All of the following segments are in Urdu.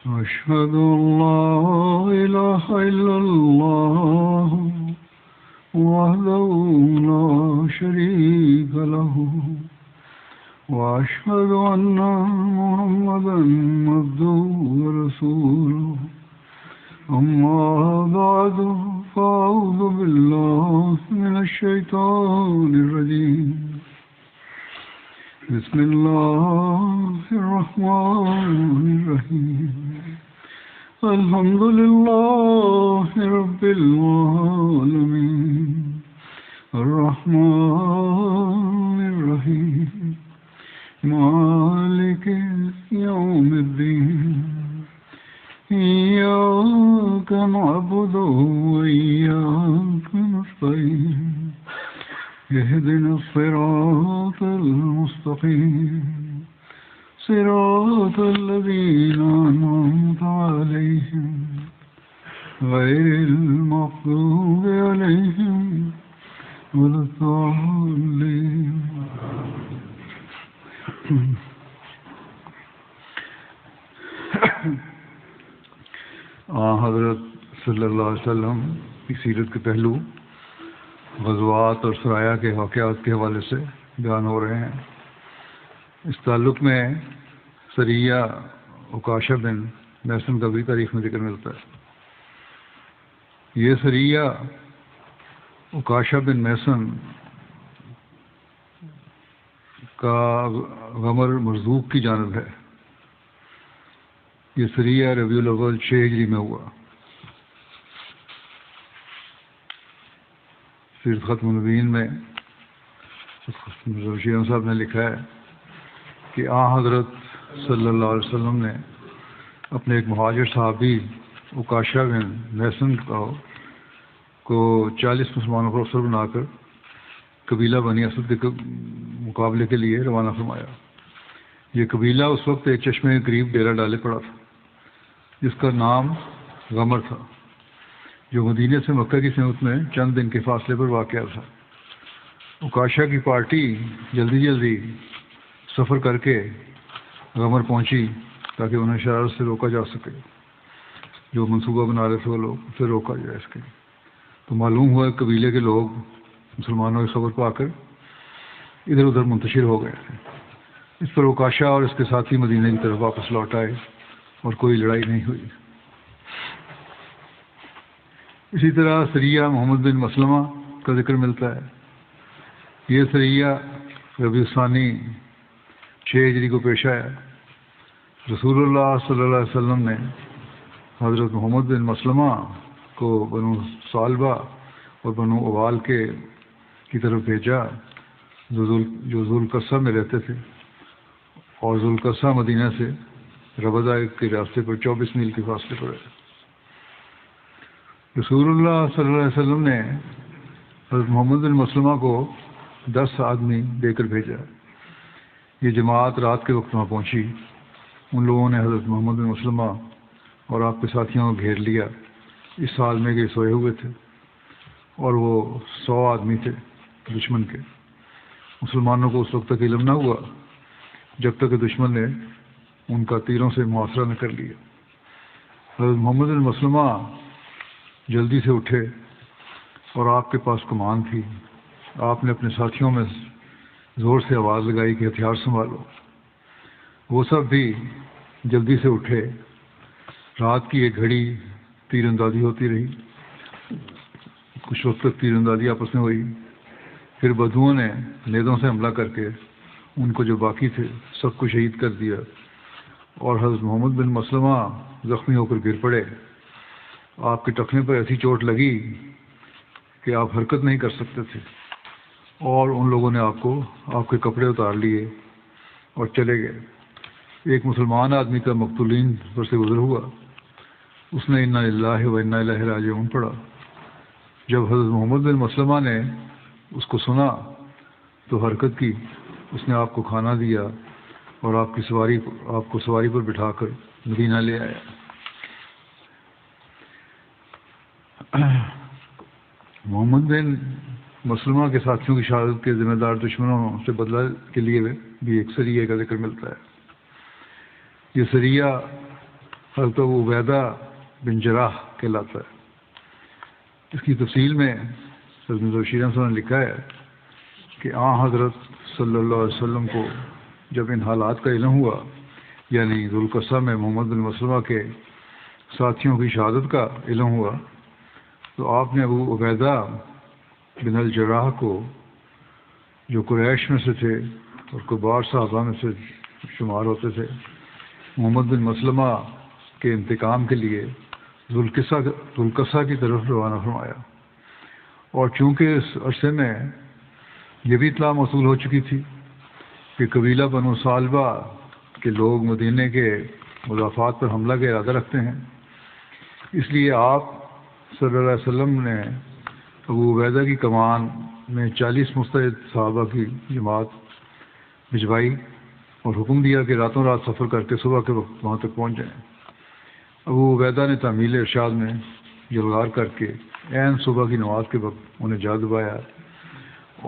أشهد أن لا إله إلا الله وحده لا شريك له وأشهد أن محمدا عبده ورسوله أما بعد فأعوذ بالله من الشيطان الرجيم بسم الله الرحمن الرحيم الحمد لله رب العالمين الرحمن الرحيم مالك يوم الدين إياك نعبد وإياك نستعين اهدنا الصراط المستقيم صراط الذين أنعمت عليهم غير المغضوب عليهم ولا الضالين حضرت صلی اللہ علیہ وسلم کی سیرت کے پہلو غزوات اور سرایا کے واقعات کے حوالے سے بیان ہو رہے ہیں۔ اس تعلق میں سریہ عکاشہ بن محصن کا بھی تاریخ میں ذکر ملتا ہے۔ یہ سریہ عکاشہ بن محصن کا غمر مرزوق کی جانب ہے۔ یہ سریہ ربیع الاول 6 ہجری میں ہوا۔ سیرت ختم النبیین میں شیرم صاحب نے لکھا ہے کہ حضرت صلی اللہ علیہ وسلم نے اپنے ایک مہاجر صحابی عکاشہ بن محصن کو 40 مسلمانوں کو افسر بنا کر قبیلہ بنی اسد کے مقابلے کے لیے روانہ فرمایا۔ یہ قبیلہ اس وقت ایک چشمے کے قریب ڈیرا ڈالے پڑا تھا جس کا نام غمر تھا، جو مدینے سے مکہ کی سمت میں چند دن کے فاصلے پر واقع تھا۔ عکاشہ کی پارٹی جلدی سفر کر کے غمر پہنچی تاکہ انہیں شرارت سے روکا جا سکے، جو منصوبہ بنا رہے تھے وہ لوگ اسے روکا جا سکے۔ تو معلوم ہوا قبیلے کے لوگ مسلمانوں کی خبر پا کر ادھر ادھر منتشر ہو گئے تھے۔ اس پر عکاشہ اور اس کے ساتھی مدینہ کی طرف واپس لوٹ آئے اور کوئی لڑائی نہیں ہوئی۔ اسی طرح سریہ محمد بن مسلمہ کا ذکر ملتا ہے۔ یہ سریہ ربیع الثانی 6 ہجری کو پیش آیا۔ رسول اللہ صلی اللہ علیہ وسلم نے حضرت محمد بن مسلمہ کو بنو ثعلبہ اور بنو اوال کی طرف بھیجا جو ذوالقصہ میں رہتے تھے، اور ذوالقصہ مدینہ سے ربضہ کے راستے پر 24 میل کے فاصلے پر ہے۔ رسول اللہ صلی اللہ علیہ وسلم نے حضرت محمد بن مسلمہ کو 10 آدمی دے کر بھیجا۔ یہ جماعت رات کے وقت وہاں پہنچی۔ ان لوگوں نے حضرت محمد بن مسلمہ اور آپ کے ساتھیوں کو گھیر لیا۔ اس حال میں کہ سوئے ہوئے تھے، اور وہ 100 آدمی تھے دشمن کے۔ مسلمانوں کو اس وقت تک علم نہ ہوا جب تک کہ دشمن نے ان کا تیروں سے محاصرہ نہ کر لیا۔ حضرت محمد بن مسلمہ جلدی سے اٹھے اور آپ کے پاس کمان تھی۔ آپ نے اپنے ساتھیوں میں زور سے آواز لگائی کہ ہتھیار سنبھالو۔ وہ سب بھی جلدی سے اٹھے۔ رات کی ایک گھڑی تیر اندازی ہوتی رہی، کچھ وقت تک تیر اندازی آپس میں ہوئی۔ پھر بدوؤں نے نیزوں سے حملہ کر کے ان کو جو باقی تھے سب کو شہید کر دیا، اور حضرت محمد بن مسلمہ زخمی ہو کر گر پڑے۔ آپ کے ٹخنے پر ایسی چوٹ لگی کہ آپ حرکت نہیں کر سکتے تھے، اور ان لوگوں نے آپ کے کپڑے اتار لیے اور چلے گئے۔ ایک مسلمان آدمی کا مقتولین پر سے گزر ہوا، اس نے انا للہ و انا الیہ راجعون پڑھا۔ جب حضرت محمد بن مسلمہ نے اس کو سنا تو حرکت کی، اس نے آپ کو کھانا دیا اور آپ کو سواری پر بٹھا کر مدینہ لے آیا۔ محمد بن مسلمہ کے ساتھیوں کی شہادت کے ذمہ دار دشمنوں سے بدلہ کے لیے بھی ایک سریہ کا ذکر ملتا ہے۔ یہ سریہ حضرت ابو عبیدہ بن جراح کہلاتا ہے۔ اس کی تفصیل میں حضرت بشیر احمد نے لکھا ہے کہ حضرت صلی اللہ علیہ وسلم کو جب ان حالات کا علم ہوا، یعنی ذوالقصہ میں محمد بن مسلمہ کے ساتھیوں کی شہادت کا علم ہوا، تو آپ نے ابو عبیدہ بن الجراح کو، جو قریش میں سے تھے اور کبار صحابہ میں سے شمار ہوتے تھے، محمد بن مسلمہ کے انتقام کے لیے ذوالقصہ کی طرف روانہ فرمایا۔ اور چونکہ اس عرصے میں یہ بھی اطلاع موصول ہو چکی تھی کہ قبیلہ بنو ثعلبہ کے لوگ مدینے کے مضافات پر حملہ کا ارادہ رکھتے ہیں، اس لیے آپ صلی اللہ علیہ وسلم نے ابو عبیدہ کی کمان میں 40 مستعد صحابہ کی جماعت بھجوائی اور حکم دیا کہ راتوں رات سفر کر کے صبح کے وقت وہاں تک پہنچ جائیں۔ ابو عبیدہ نے تعمیل ارشاد میں یلغار کر کے عین صبح کی نماز کے وقت انہیں جا دبایا،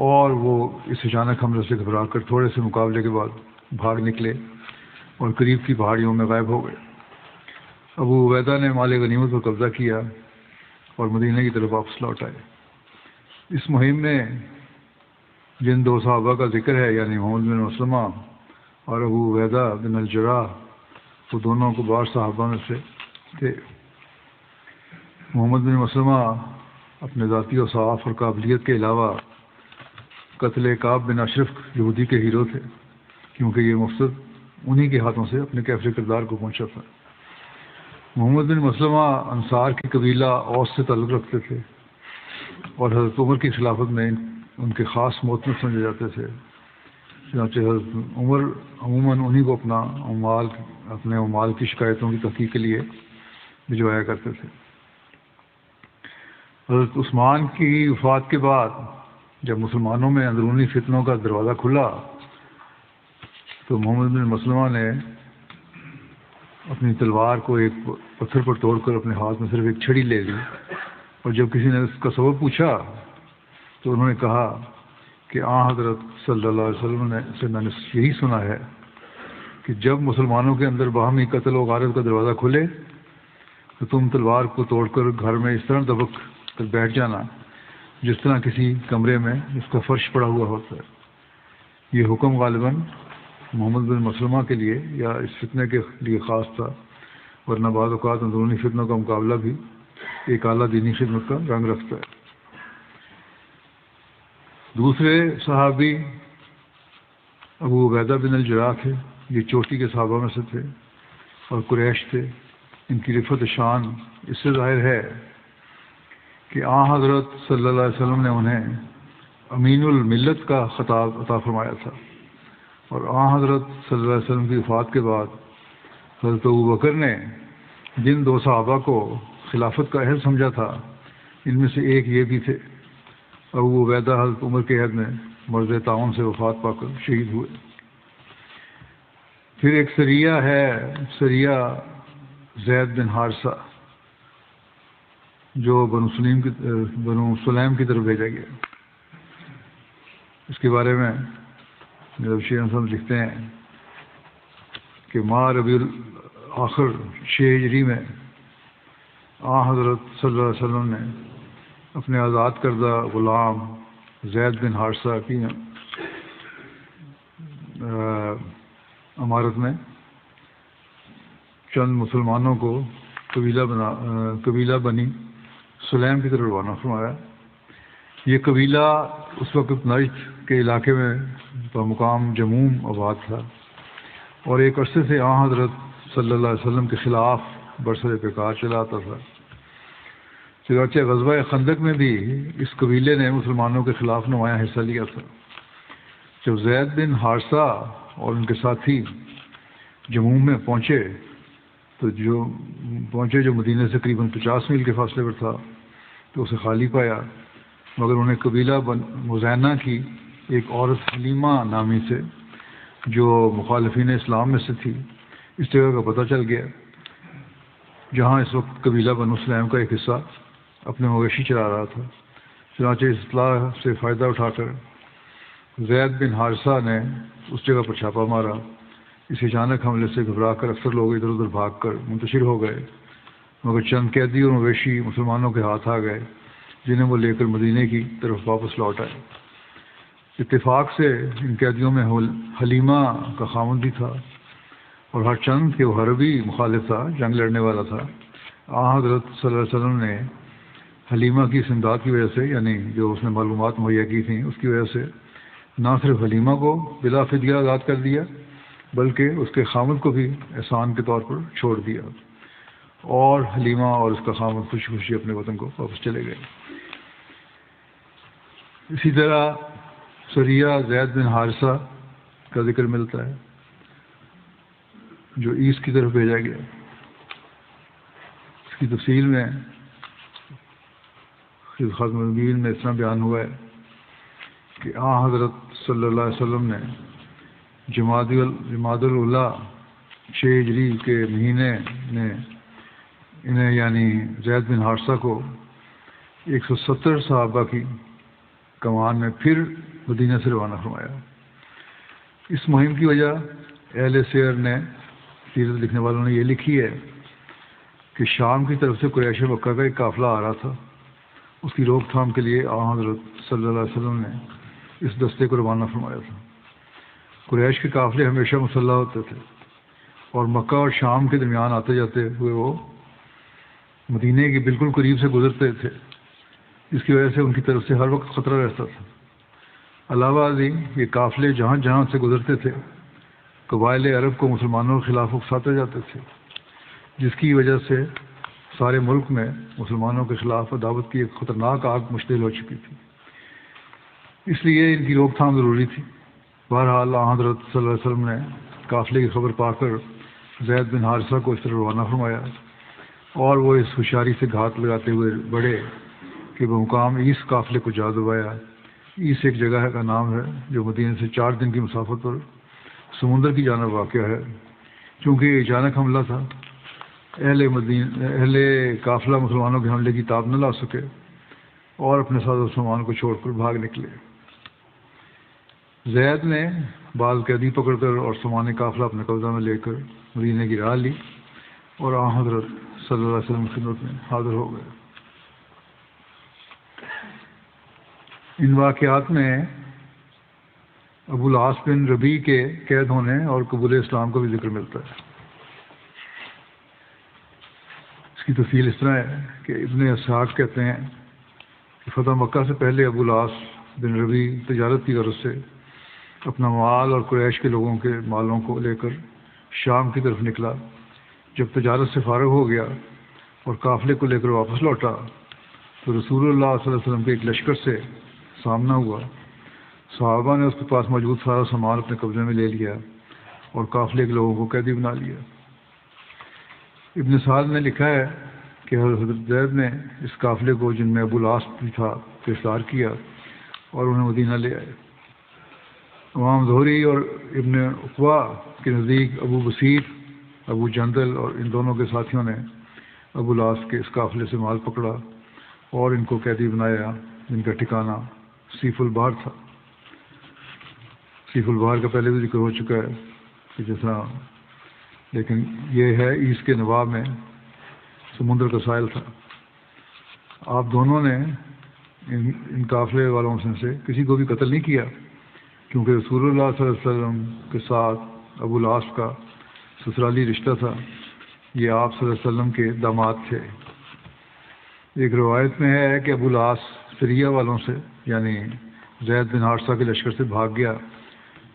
اور وہ اس اچانک حملے سے گھبرا کر تھوڑے سے مقابلے کے بعد بھاگ نکلے اور قریب کی پہاڑیوں میں غائب ہو گئے۔ ابو عبیدہ نے مال غنیمت پر قبضہ کیا اور مدینہ کی طرف واپس لوٹ آئے۔ اس مہم میں جن دو صحابہ کا ذکر ہے، یعنی محمد بن مسلمہ اور ابو عبیدہ بن الجراح، وہ دونوں کبار صحابہ میں سے تھے۔ محمد بن مسلمہ اپنے ذاتی اوصاف اور قابلیت کے علاوہ قتل کعب بن اشرف یہودی کے ہیرو تھے، کیونکہ یہ مقصد انہی کے ہاتھوں سے اپنے کیفر کردار کو پہنچا تھا۔ محمد بن مسلمہ انصار کی قبیلہ اوس سے تعلق رکھتے تھے اور حضرت عمر کی خلافت میں ان کے خاص معتمد سمجھے جاتے تھے، چنانچہ حضرت عمر عموماً انہی کو اپنے اعمال کی شکایتوں کی تحقیق کے لیے بھجوایا کرتے تھے۔ حضرت عثمان کی وفات کے بعد جب مسلمانوں میں اندرونی فتنوں کا دروازہ کھلا تو محمد بن مسلمہ نے اپنی تلوار کو ایک پتھر پر توڑ کر اپنے ہاتھ میں صرف ایک چھڑی لے لی، اور جب کسی نے اس کا سبب پوچھا تو انہوں نے کہا کہ حضرت صلی اللہ علیہ وسلم سے میں نے یہی سنا ہے کہ جب مسلمانوں کے اندر باہمی قتل و غارت کا دروازہ کھلے تو تم تلوار کو توڑ کر گھر میں اس طرح دبک کر بیٹھ جانا جس طرح کسی کمرے میں اس کا فرش پڑا ہوا ہوتا ہے۔ یہ حکم غالباً محمد بن مسلمہ کے لیے یا اس فتنے کے لیے خاص تھا، ورنہ بعض اوقات اندرونی فتنوں کا مقابلہ بھی ایک اعلیٰ دینی خدمت کا رنگ رکھتا ہے۔ دوسرے صحابی ابو عبیدہ بن الجراح تھے۔ یہ چوٹی کے صحابہ میں سے تھے اور قریش تھے۔ ان کی رفعت شان اس سے ظاہر ہے کہ حضرت صلی اللہ علیہ وسلم نے انہیں امین الملت کا خطاب عطا فرمایا تھا، اور حضرت صلی اللہ علیہ وسلم کی وفات کے بعد حضرت ابوبکر نے جن دو صحابہ کو خلافت کا اہل سمجھا تھا، ان میں سے ایک یہ بھی تھے۔ ابو عبیدہ حضرت عمر کے عہد میں مرض تعاون سے وفات پا کر شہید ہوئے۔ پھر ایک سریہ ہے، سریہ زید بن حارثہ، جو بنو سلیم کی طرف بھیجا گیا۔ اس کے بارے میں شیخ صاحب لکھتے ہیں کہ ماہ ربیع الاخر 6 ہجری میں حضرت صلی اللہ علیہ وسلم نے اپنے آزاد کردہ غلام زید بن حارثہ کی امارت میں چند مسلمانوں کو قبیلہ بنی سلیم کی طرف روانہ فرمایا۔ یہ قبیلہ اس وقت نجد کے علاقے میں بمقام جموم آباد تھا اور ایک عرصے سے حضرت صلی اللہ علیہ وسلم کے خلاف برسر پیکار چلا آتا تھا۔ چنانچہ غزوہ خندق میں بھی اس قبیلے نے مسلمانوں کے خلاف نمایاں حصہ لیا تھا۔ جب زید بن حارثہ اور ان کے ساتھی جموم میں پہنچے جو مدینے سے قریباً 50 میل کے فاصلے پر تھا، تو اسے خالی پایا، مگر انہیں قبیلہ مزینہ کی ایک عورت حلیمہ نامی سے، جو مخالفین اسلام میں سے تھی، اس جگہ کا پتہ چل گیا جہاں اس وقت قبیلہ بنو سلیم کا ایک حصہ اپنے مویشی چلا رہا تھا۔ چنانچہ اس اطلاع سے فائدہ اٹھا کر زید بن حارثہ نے اس جگہ پر چھاپا مارا۔ اس اچانک حملے سے گھبرا کر اکثر لوگ ادھر ادھر بھاگ کر منتشر ہو گئے، مگر چند قیدی اور مویشی مسلمانوں کے ہاتھ آ گئے، جنہیں وہ لے کر مدینے کی طرف واپس لوٹ آئے۔ اتفاق سے ان قیدیوں میں حلیمہ کا خاوند بھی تھا، اور ہر چند کہ وہ حربی مخالف تھا، جنگ لڑنے والا تھا۔ حضرت صلی اللہ علیہ وسلم نے حلیمہ کی اس امداد کی وجہ سے، یعنی جو اس نے معلومات مہیا کی تھیں، اس کی وجہ سے نہ صرف حلیمہ کو بلا فدیہ آزاد کر دیا، بلکہ اس کے خاوند کو بھی احسان کے طور پر چھوڑ دیا، اور حلیمہ اور اس کا خاوند خوشی خوشی اپنے وطن کو واپس چلے گئے۔ اسی طرح سریہ زید بن حارثہ کا ذکر ملتا ہے، جو ایسٹ کی طرف بھیجا گیا۔ اس کی تفصیل میں ختم الدین میں اس طرح بیان ہوا ہے کہ حضرت صلی اللہ علیہ وسلم نے جمادی الاولیٰ 6 ہجری کے مہینے میں انہیں یعنی زید بن حارثہ کو 170 صحابہ کی کمان میں پھر مدینہ سے روانہ فرمایا۔ اس مہم کی وجہ اہل سیر نے، سیرت لکھنے والوں نے یہ لکھی ہے کہ شام کی طرف سے قریش مکہ کا ایک قافلہ آ رہا تھا۔ اس کی روک تھام کے لیے حضرت صلی اللہ علیہ وسلم نے اس دستے کو روانہ فرمایا تھا۔ قریش کے قافلے ہمیشہ مسلح ہوتے تھے، اور مکہ اور شام کے درمیان آتے جاتے ہوئے وہ مدینے کے بالکل قریب سے گزرتے تھے، جس کی وجہ سے ان کی طرف سے ہر وقت خطرہ رہتا تھا۔ علاوہ ازیں یہ قافلے جہاں جہاں سے گزرتے تھے، قبائل عرب کو مسلمانوں کے خلاف اکساتے جاتے تھے، جس کی وجہ سے سارے ملک میں مسلمانوں کے خلاف عداوت کی ایک خطرناک آگ مشتعل ہو چکی تھی۔ اس لیے ان کی روک تھام ضروری تھی۔ بہرحال حضرت صلی اللہ علیہ وسلم نے قافلے کی خبر پا کر زید بن حارثہ کو اس طرح روانہ فرمایا، اور وہ اس ہوشیاری سے گھات لگاتے ہوئے بڑھے کہ بمقام ایس قافلے کو جا دبایا۔ ایس ایک جگہ کا نام ہے جو مدینہ سے 4 دن کی مسافت پر سمندر کی جانب واقع ہے۔ چونکہ یہ اچانک حملہ تھا، اہل قافلہ مسلمانوں کے حملے کی تاب نہ لا سکے اور اپنے ساز و سامان کو چھوڑ کر بھاگ نکلے۔ زید نے بعض قیدی پکڑ کر اور سامان قافلہ اپنے قبضہ میں لے کر مدینے کی راہ لی، اور حضرت صلی اللہ علیہ وسلم کی خدمت میں حاضر ہو گئے۔ ان واقعات میں ابو العاص بن ربیع کے قید ہونے اور قبول اسلام کا بھی ذکر ملتا ہے۔ اس کی تفصیل اس طرح ہے کہ ابن اسحاق کہتے ہیں کہ فتح مکہ سے پہلے ابو العاص بن ربیع تجارت کی غرض سے اپنا مال اور قریش کے لوگوں کے مالوں کو لے کر شام کی طرف نکلا۔ جب تجارت سے فارغ ہو گیا اور قافلے کو لے کر واپس لوٹا تو رسول اللہ صلی اللہ علیہ وسلم کے ایک لشکر سے سامنا ہوا۔ صحابہ نے اس کے پاس موجود سارا سامان اپنے قبضے میں لے لیا اور قافلے کے لوگوں کو قیدی بنا لیا۔ ابن سعد نے لکھا ہے کہ حضرت زید نے اس قافلے کو، جن میں ابو العاص بھی تھا، گرفتار کیا اور انہیں مدینہ لے آئے۔ امام زہری اور ابن عقبہ کے نزدیک ابو بصیر، ابو جندل اور ان دونوں کے ساتھیوں نے ابو العاص کے اس قافلے سے مال پکڑا اور ان کو قیدی بنایا، جن کا ٹھکانہ سیف البحر تھا۔ سیف البحر کا پہلے بھی ذکر ہو چکا ہے کہ جیسا، لیکن یہ ہے ایس کے نواب میں سمندر کا ساحل تھا۔ آپ دونوں نے ان قافلے والوں سے کسی کو بھی قتل نہیں کیا، کیونکہ رسول اللہ صلی اللہ علیہ وسلم کے ساتھ ابو العاص کا سسرالی رشتہ تھا۔ یہ آپ صلی اللہ علیہ وسلم کے داماد تھے۔ ایک روایت میں ہے کہ ابو العاص سریہ والوں سے یعنی زید بن حارثہ کے لشکر سے بھاگ گیا۔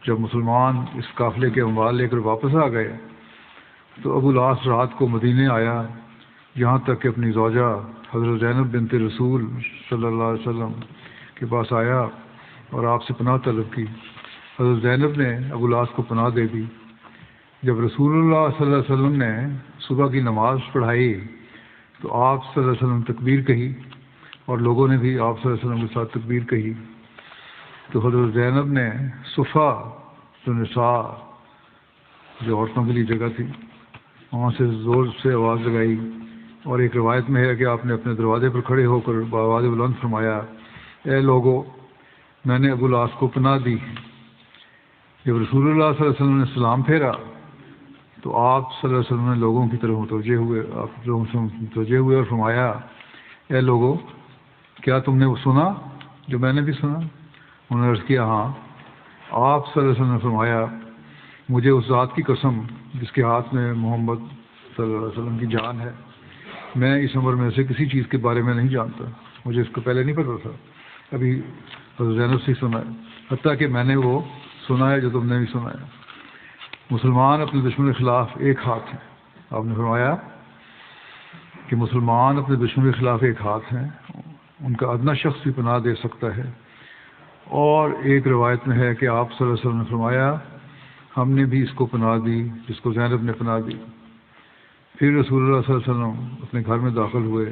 جب مسلمان اس قافلے کے اموال لے کر واپس آ گئے تو ابو العاص رات کو مدینے آیا، یہاں تک کہ اپنی زوجہ حضرت زینب بنت رسول صلی اللہ علیہ وسلم کے پاس آیا اور آپ سے پناہ طلب کی۔ حضرت زینب نے ابو العاص کو پناہ دے دی۔ جب رسول اللہ صلی اللہ علیہ وسلم نے صبح کی نماز پڑھائی تو آپ صلی اللہ علیہ وسلم تکبیر کہی اور لوگوں نے بھی آپ صلی اللہ علیہ وسلم کے ساتھ تکبیر کہی، تو حضرت زینب نے صفا جو نساء جو عورتوں کے لیے جگہ تھی وہاں سے زور سے آواز لگائی، اور ایک روایت میں ہے کہ آپ نے اپنے دروازے پر کھڑے ہو کر بآواز بلند فرمایا، اے لوگو، میں نے ابو العاص کو پناہ دی۔ جب رسول اللہ صلی اللہ علیہ وسلم نے سلام پھیرا تو آپ صلی اللہ علیہ وسلم نے لوگوں کی طرف متوجہ ہوئے اور فرمایا اے لوگوں کیا تم نے وہ سنا جو میں نے بھی سنا؟ انہوں نے عرض کیا ہاں۔ آپ صلی اللہ علیہ وسلم نے فرمایا مجھے اس ذات کی قسم جس کے ہاتھ میں محمد صلی اللہ علیہ وسلم کی جان ہے، میں اس عمر میں سے کسی چیز کے بارے میں نہیں جانتا، مجھے اس کو پہلے نہیں پتا تھا، ابھی حضرت زینب سے سنا ہے، حتیٰ کہ میں نے وہ سنا ہے جو تم نے بھی سنا ہے۔ مسلمان اپنے دشمن کے خلاف ایک ہاتھ ہیں، آپ نے فرمایا کہ مسلمان اپنے دشمن کے خلاف ایک ہاتھ ہیں، ان کا ادنا شخص بھی پناہ دے سکتا ہے۔ اور ایک روایت میں ہے کہ آپ صلی اللہ علیہ وسلم نے فرمایا ہم نے بھی اس کو پناہ دی جس کو زینب نے پناہ دی۔ پھر رسول اللہ صلی اللہ علیہ وسلم اپنے گھر میں داخل ہوئے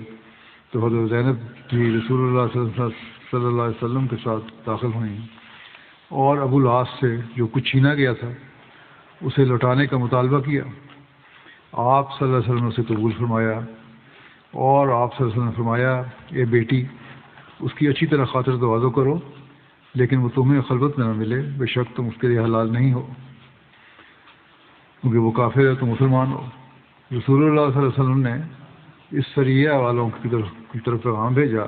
تو حضرت زینب بھی رسول اللہ صلی اللہ علیہ وسلم کے ساتھ داخل ہوئیں اور ابو العاص سے جو کچھ چھینا گیا تھا اسے لوٹانے کا مطالبہ کیا۔ آپ صلی اللہ علیہ وسلم نے اسے قبول فرمایا اور آپ صلی اللہ علیہ وسلم نے فرمایا اے بیٹی اس کی اچھی طرح خاطر تواضع کرو لیکن وہ تمہیں خلوت میں نہ ملے، بے شک تم اس کے لیے حلال نہیں ہو کیونکہ وہ کافر ہے تو مسلمان ہو۔ رسول اللہ صلی اللہ علیہ وسلم نے اس سریہ والوں کی طرف پیغام بھیجا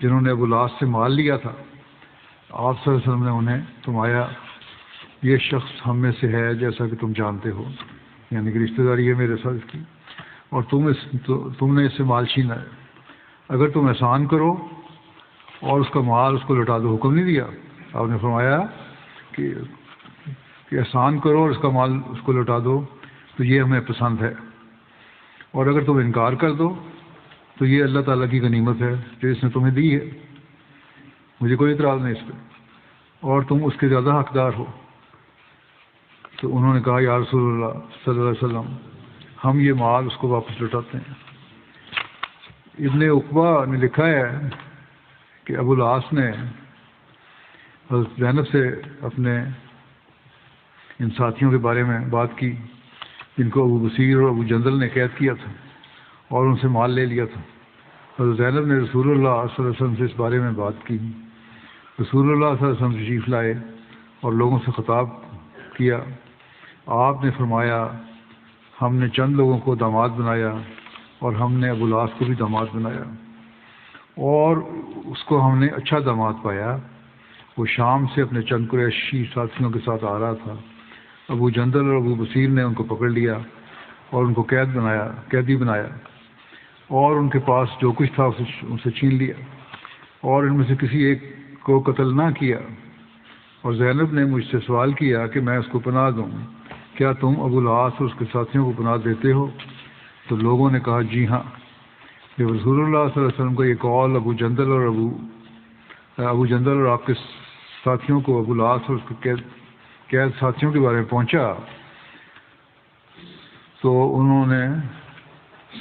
جنہوں نے ابو العاص سے مال لیا تھا۔ آپ صلی اللہ علیہ وسلم نے انہیں فرمایا یہ شخص ہم میں سے ہے جیسا کہ تم جانتے ہو، یعنی کہ رشتہ داری ہے میرے ساتھ اس کی، اور تم نے اس سے مال چھینا ہے، اگر تم احسان کرو اور اس کا مال اس کو لوٹا دو، حکم نہیں دیا، آپ نے فرمایا کہ احسان کرو اور اس کا مال اس کو لوٹا دو تو یہ ہمیں پسند ہے، اور اگر تم انکار کر دو تو یہ اللہ تعالیٰ کی غنیمت ہے جو اس نے تمہیں دی ہے، مجھے کوئی اعتراض نہیں اس پہ، اور تم اس کے زیادہ حقدار ہو۔ تو انہوں نے کہا یا رسول اللہ صلی اللہ علیہ وسلم ہم یہ مال اس کو واپس لوٹاتے ہیں۔ ابن عقبہ نے لکھا ہے کہ ابو العاص نے حضرت زینب سے اپنے ان ساتھیوں کے بارے میں بات کی جن کو ابو بصیر اور ابو جندل نے قید کیا تھا اور ان سے مال لے لیا تھا۔ حضرت زینب نے رسول اللہ صلی اللہ علیہ وسلم سے اس بارے میں بات کی۔ رسول اللہ صلی اللہ علیہ وسلم تشریف لائے اور لوگوں سے خطاب کیا۔ آپ نے فرمایا ہم نے چند لوگوں کو داماد بنایا اور ہم نے ابو العاص کو بھی داماد بنایا اور اس کو ہم نے اچھا داماد پایا۔ وہ شام سے اپنے چند قریشی ساتھیوں کے ساتھ آ رہا تھا۔ ابو جندل اور ابو بصیر نے ان کو پکڑ لیا اور ان کو قیدی بنایا اور ان کے پاس جو کچھ تھا ان سے چھین لیا اور ان میں سے کسی ایک کو قتل نہ کیا۔ اور زینب نے مجھ سے سوال کیا کہ میں اس کو پناہ دوں، کیا تم ابو العاص اور اس کے ساتھیوں کو پناہ دیتے ہو؟ تو لوگوں نے کہا جی ہاں۔ جب رسول اللہ صلی اللہ علیہ وسلم کا یہ قول ابو جندل اور آپ کے ساتھیوں کو ابو العاص اور اس کے قید ساتھیوں کے بارے میں پہنچا تو انہوں نے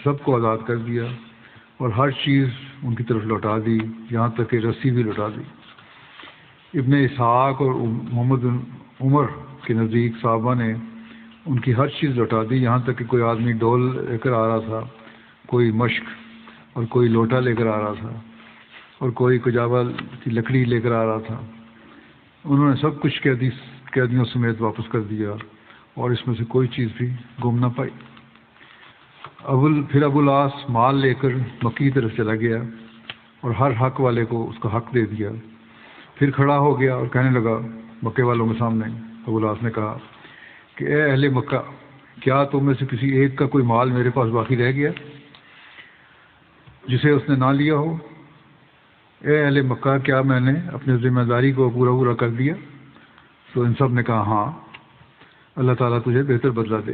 سب کو آزاد کر دیا اور ہر چیز ان کی طرف لوٹا دی، یہاں تک کہ رسی بھی لوٹا دی۔ ابن اسحاق اور محمد بن عمر کے نزدیک صحابہ نے ان کی ہر چیز لوٹا دی، یہاں تک کہ کوئی آدمی ڈول لے کر آ رہا تھا، کوئی مشق اور کوئی لوٹا لے کر آ رہا تھا اور کوئی کجاوا کی لکڑی لے کر آ رہا تھا۔ انہوں نے سب کچھ قیدیوں سمیت واپس کر دیا اور اس میں سے کوئی چیز بھی گم نہ پائی۔ پھر ابو العاص مال لے کر مکی کی طرف چلا گیا اور ہر حق والے کو اس کا حق دے دیا۔ پھر کھڑا ہو گیا اور کہنے لگا مکے والوں کے سامنے، ابو العاص نے کہا کہ اے اہل مکہ، کیا تم میں سے کسی ایک کا کوئی مال میرے پاس باقی رہ گیا جسے اس نے نہ لیا ہو؟ اے اہل مکہ، کیا میں نے اپنی ذمہ داری کو پورا کر دیا؟ تو ان سب نے کہا ہاں، اللہ تعالیٰ تجھے بہتر بدلہ دے،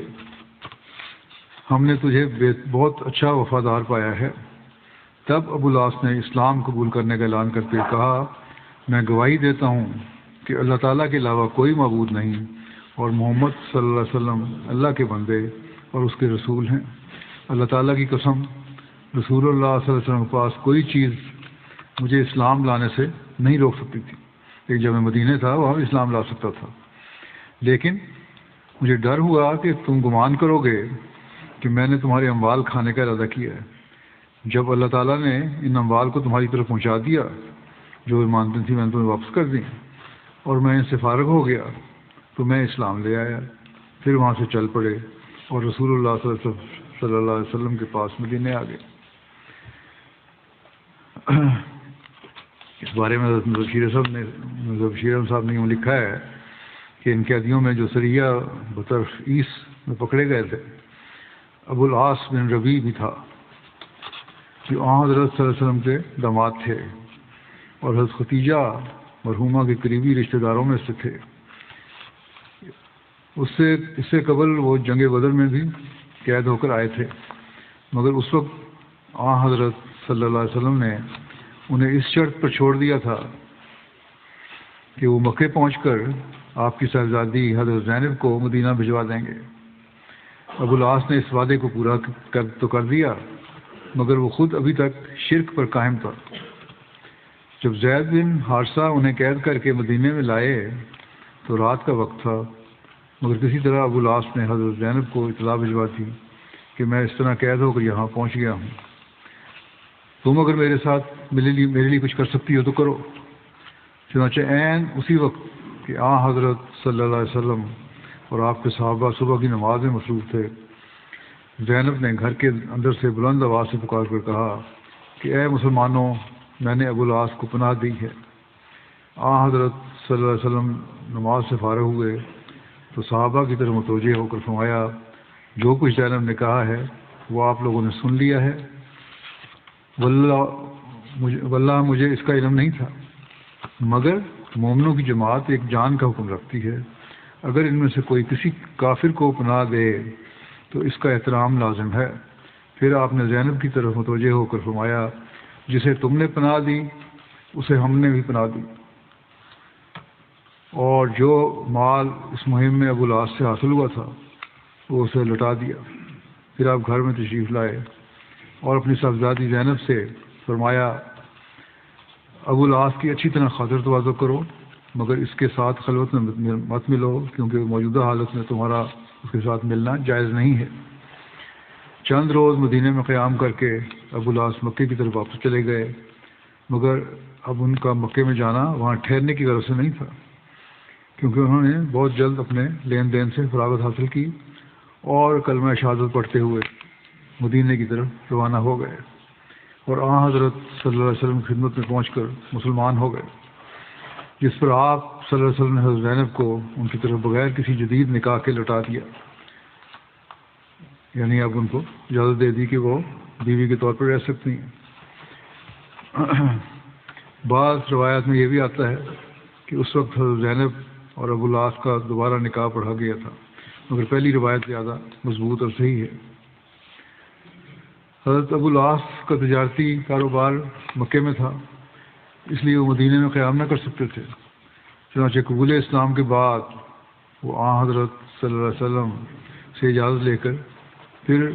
ہم نے تجھے بہت اچھا وفادار پایا ہے۔ تب ابو العاص نے اسلام قبول کرنے کا اعلان کرتے کہا میں گواہی دیتا ہوں کہ اللہ تعالیٰ کے علاوہ کوئی معبود نہیں اور محمد صلی اللہ علیہ وسلم اللہ کے بندے اور اس کے رسول ہیں۔ اللہ تعالیٰ کی قسم، رسول اللہ صلی اللہ علیہ وسلم کے پاس کوئی چیز مجھے اسلام لانے سے نہیں روک سکتی تھی، ایک جب میں مدینے تھا وہاں اسلام لا سکتا تھا، لیکن مجھے ڈر ہوا کہ تم گمان کرو گے کہ میں نے تمہارے اموال کھانے کا ارادہ کیا ہے۔ جب اللہ تعالیٰ نے ان اموال کو تمہاری طرف پہنچا دیا جو ایمانتیں تھیں میں نے تمہیں واپس کر دی اور میں ان سے فارغ ہو گیا تو میں اسلام لے آیا۔ پھر وہاں سے چل پڑے اور رسول اللہ صلی اللہ علیہ وسلم کے پاس مدینے آ گئے۔ اس بارے میں حضرت بشیر صاحب نے یوں لکھا ہے کہ ان قیدیوں میں جو سریہ بطرف عیس میں پکڑے گئے تھے، ابو العاص بن ربیع بھی تھا، جو حضرت صلی اللہ علیہ وسلم کے داماد تھے اور حضرت ختیجہ مرحومہ کے قریبی رشتہ داروں میں سے تھے۔ اس سے قبل وہ جنگ بدر میں بھی قید ہو کر آئے تھے، مگر اس وقت حضرت صلی اللہ علیہ وسلم نے انہیں اس شرط پر چھوڑ دیا تھا کہ وہ مکے پہنچ کر آپ کی صاحبزادی حضرت زینب کو مدینہ بھجوا دیں گے۔ ابو العاص نے اس وعدے کو پورا کر دیا، مگر وہ خود ابھی تک شرک پر قائم تھا۔ جب زید بن حارثہ انہیں قید کر کے مدینے میں لائے تو رات کا وقت تھا، مگر کسی طرح ابو العاص نے حضرت زینب کو اطلاع بھجوا دی کہ میں اس طرح قید ہو کر یہاں پہنچ گیا ہوں، تم اگر میرے ساتھ میرے لیے کچھ کر سکتی ہو تو کرو۔ چنانچہ عین اسی وقت کہ حضرت صلی اللہ علیہ وسلم اور آپ کے صحابہ صبح کی نماز میں مصروف تھے، زینب نے گھر کے اندر سے بلند آواز سے پکار کر کہا کہ اے مسلمانوں، میں نے ابو العاص کو پناہ دی ہے۔ حضرت صلی اللہ علیہ وسلم نماز سے فارغ ہوئے تو صحابہ کی طرف متوجہ ہو کر فرمایا، جو کچھ زینب نے کہا ہے وہ آپ لوگوں نے سن لیا ہے، واللہ مجھے اس کا علم نہیں تھا، مگر مومنوں کی جماعت ایک جان کا حکم رکھتی ہے، اگر ان میں سے کوئی کسی کافر کو پناہ دے تو اس کا احترام لازم ہے۔ پھر آپ نے زینب کی طرف متوجہ ہو کر فرمایا، جسے تم نے پناہ دی اسے ہم نے بھی پناہ دی، اور جو مال اس مہم میں ابو العاص سے حاصل ہوا تھا وہ اسے لوٹا دیا۔ پھر آپ گھر میں تشریف لائے اور اپنی صاحبزادی زینب سے فرمایا، ابو العاص کی اچھی طرح خاطر تواضع کرو، مگر اس کے ساتھ خلوت میں مت ملو، کیونکہ موجودہ حالت میں تمہارا اس کے ساتھ ملنا جائز نہیں ہے۔ چند روز مدینے میں قیام کر کے ابو العاص مکے کی طرف واپس چلے گئے، مگر اب ان کا مکے میں جانا وہاں ٹھہرنے کی غرض سے نہیں تھا، کیونکہ انہوں نے بہت جلد اپنے لین دین سے فراغت حاصل کی اور کلمہ شہادت پڑھتے ہوئے مدینے کی طرف روانہ ہو گئے اور حضرت صلی اللہ علیہ وسلم کی خدمت میں پہنچ کر مسلمان ہو گئے، جس پر آپ صلی اللہ علیہ وسلم نے حضرت زینب کو ان کی طرف بغیر کسی جدید نکاح کے لوٹا دیا، یعنی اب ان کو اجازت دے دی کہ وہ بیوی کے طور پر رہ سکتی ہیں۔ بعض روایات میں یہ بھی آتا ہے کہ اس وقت حضرت زینب اور ابو العاص کا دوبارہ نکاح پڑھا گیا تھا، مگر پہلی روایت زیادہ مضبوط اور صحیح ہے۔ حضرت ابو العاص کا تجارتی کاروبار مکے میں تھا، اس لیے وہ مدینے میں قیام نہ کر سکتے تھے، چنانچہ قبول اسلام کے بعد وہ حضرت صلی اللہ علیہ وسلم سے اجازت لے کر پھر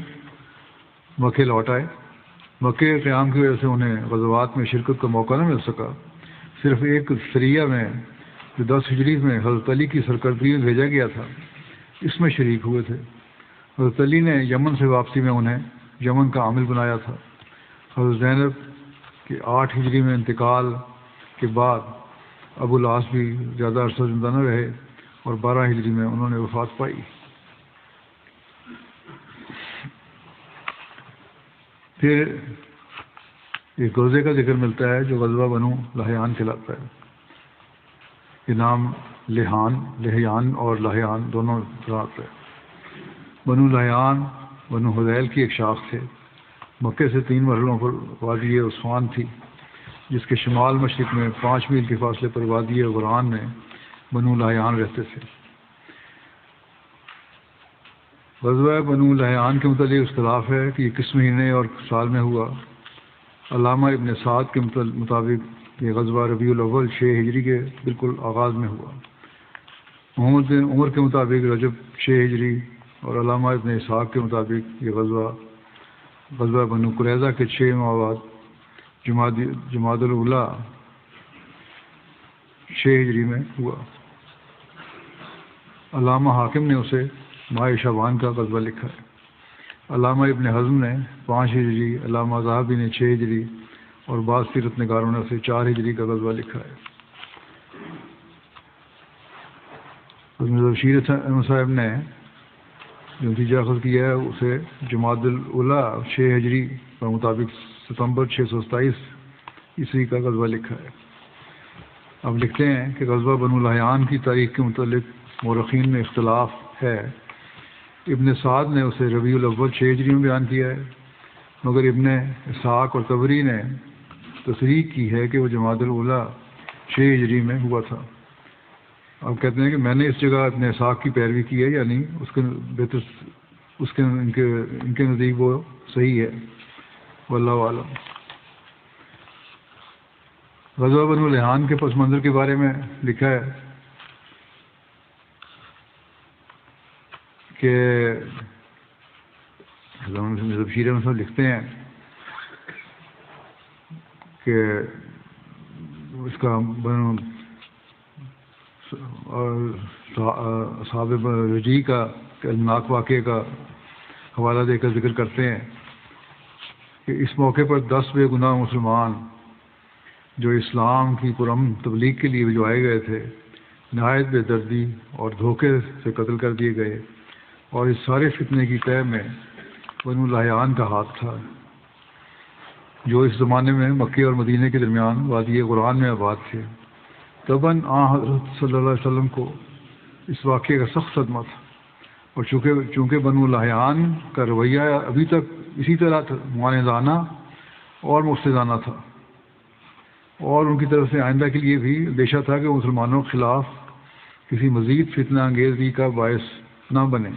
مکے لوٹ آئے۔ مکے قیام کی وجہ سے انہیں غزوات میں شرکت کا موقع نہ مل سکا، صرف ایک سریہ میں جو 10 ہجری میں حضرت علی کی سرکردگی میں بھیجا گیا تھا اس میں شریک ہوئے تھے۔ حضرت علی نے یمن سے واپسی میں انہیں یمن کا عامل بنایا تھا۔ حضرت زینب کے 8 ہجری میں انتقال کے بعد ابو العاص بھی زیادہ عرصہ زندہ نہ رہے اور 12 ہجری میں انہوں نے وفات پائی۔ پھر ایک غزوے کا ذکر ملتا ہے جو غزوہ بنو لحیان کہلاتا ہے۔ یہ نام لحیان اور لحیان دونوں طرح آتا ہے۔ بنو لحیان بنو حذیل کی ایک شاخ تھے۔ مکے سے 3 مرحلوں پر وادی عثمان تھی، جس کے شمال مشرق میں 5 میل کے فاصلے پر وادی غران میں بنو لحیان رہتے تھے۔ غزوہ بنو لحیان کے متعلق اختلاف ہے کہ یہ کس مہینے اور سال میں ہوا۔ علامہ ابن سعد کے مطابق یہ غزوہ ربیع الاول 6 ہجری کے بالکل آغاز میں ہوا۔ محمد بن عمر کے مطابق رجب 6 ہجری اور علامہ ابن اسحاق کے مطابق یہ غزوہ بنو قریظہ کے 6 ماہ بعد جمادی الاولیٰ 6 ہجری میں ہوا۔ علامہ حاکم نے اسے ماہ شعبان کا غزوہ لکھا ہے۔ علامہ ابن حزم نے 5 ہجری، علامہ ذہبی نے 6 ہجری اور بعض سیرت نگاروں نے اسے 4 ہجری کا غزوہ لکھا ہے۔ بشیر احمد صاحب نے جو نتیجہ اخذ کیا ہے اسے جمادی الاولیٰ 6 ہجری کے مطابق ستمبر 627 عیسوی کا غزوہ لکھا ہے۔ اب لکھتے ہیں کہ غزوہ بنو لحیان کی تاریخ کے متعلق مورخین میں اختلاف ہے۔ ابن سعد نے اسے ربیع الاول 6 ہجری میں بیان کیا ہے، مگر ابن اسحاق اور طبری نے تصریح کی ہے کہ وہ جمادی الاولیٰ 6 ہجری میں ہوا تھا۔ اب کہتے ہیں کہ میں نے اس جگہ ابن اسحاق کی پیروی کی ہے، یعنی ان کے نزدیک وہ صحیح ہے، واللہ اعلم۔ غزوہ بنو لحیان کے پس منظر کے بارے میں لکھا ہے کہ شیر صاحب لکھتے ہیں کہ اس کا صحابہ رجی کا المناک واقعے کا حوالہ دے کر ذکر کرتے ہیں کہ اس موقع پر 10 بے گناہ مسلمان جو اسلام کی پرامن تبلیغ کے لیے بھجوائے گئے تھے، نہایت بے دردی اور دھوکے سے قتل کر دیے گئے، اور اس سارے فتنے کی تہ میں بنو لحیان کا ہاتھ تھا، جو اس زمانے میں مکے اور مدینے کے درمیان وادی قرآن میں آباد تھے۔ طبعاً حضرت صلی اللہ علیہ وسلم کو اس واقعے کا سخت صدمہ تھا، اور چونکہ بنو لحیان کا رویہ ابھی تک اسی طرح معاندانہ اور مفسدانہ تھا، اور ان کی طرف سے آئندہ کے لیے بھی اندیشہ تھا کہ مسلمانوں کے خلاف کسی مزید فتنہ انگیزی کا باعث نہ بنے،